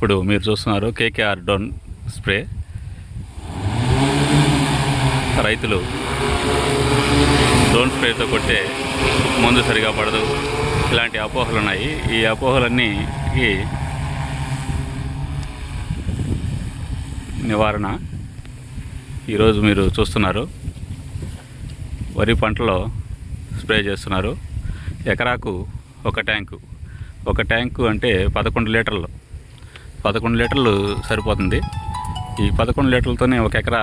ఇప్పుడు మీరు చూస్తున్నారు కేకేఆర్ డ్రోన్ స్ప్రే. రైతులు డ్రోన్ స్ప్రేతో కొట్టే మందు సరిగా పడదు, ఇలాంటి అపోహలు ఉన్నాయి. ఈ అపోహలన్నీ నివారణ ఈరోజు మీరు చూస్తున్నారు. వరి పంటలో స్ప్రే చేస్తున్నారు. ఎకరాకు ఒక ట్యాంకు అంటే 11 లీటర్లు. 11 లీటర్లు సరిపోతుంది. ఈ 11 లీటర్లతోనే ఒక ఎకరా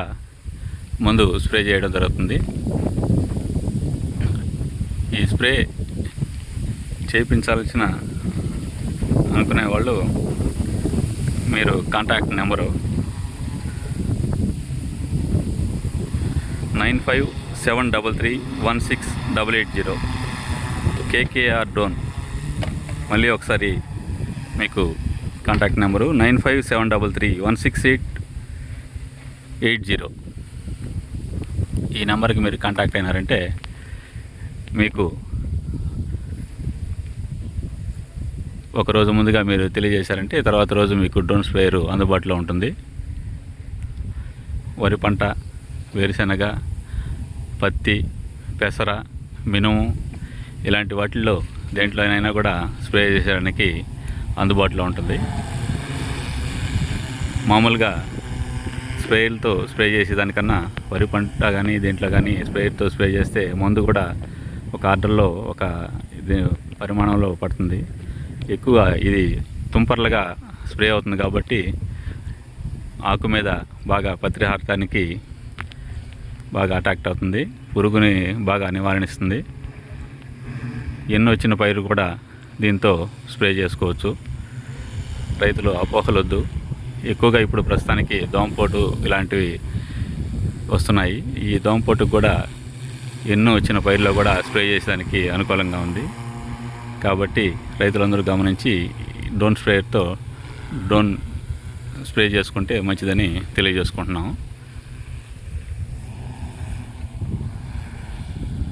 మందు స్ప్రే చేయడం జరుగుతుంది. ఈ స్ప్రే చేయించాల్సిన అనుకునే వాళ్ళు మీరు కాంటాక్ట్ నెంబరు 9573316880 కేకేఆర్ డ్రోన్. మళ్ళీ ఒకసారి మీకు కాంటాక్ట్ నెంబరు 9573316880. ఈ నెంబర్కి మీరు కాంటాక్ట్ అయినారంటే మీకు ఒకరోజు ముందుగా మీరు తెలియజేశారంటే తర్వాత రోజు మీకు డ్రోన్ స్ప్రేయర్ అందుబాటులో ఉంటుంది. వరి పంట, వేరుశెనగ, పత్తి, పెసర, మినుము ఇలాంటి వాటిల్లో దేంట్లోనైనా కూడా స్ప్రే చేసేయడానికి అందుబాటులో ఉంటుంది. మామూలుగా స్ప్రేయర్తో స్ప్రే చేసేదానికన్నా వరి పంట కానీ దేంట్లో కానీ స్ప్రేయర్తో స్ప్రే చేస్తే మందు కూడా ఒక ఆర్డర్లో ఒక పరిమాణంలో పడుతుంది. ఎక్కువ ఇది తుంపర్లుగా స్ప్రే అవుతుంది కాబట్టి ఆకు మీద బాగా పత్రిహారతానికి బాగా అటాక్ట్ అవుతుంది, పురుగుని బాగా నివారణిస్తుంది. ఎన్నో వచ్చిన పైరు కూడా దీంతో స్ప్రే చేసుకోవచ్చు. రైతులు అపోహలొద్దు. ఎక్కువగా ఇప్పుడు ప్రస్తుతానికి దోమపోటు ఇలాంటివి వస్తున్నాయి. ఈ దోమపోటుకు కూడా ఎన్నో వచ్చిన పైరులో కూడా స్ప్రే చేసేదానికి అనుకూలంగా ఉంది. కాబట్టి రైతులందరూ గమనించి డ్రోన్ స్ప్రేయర్తో డ్రోన్ స్ప్రే చేసుకుంటే మంచిదని తెలియజేసుకుంటున్నాము.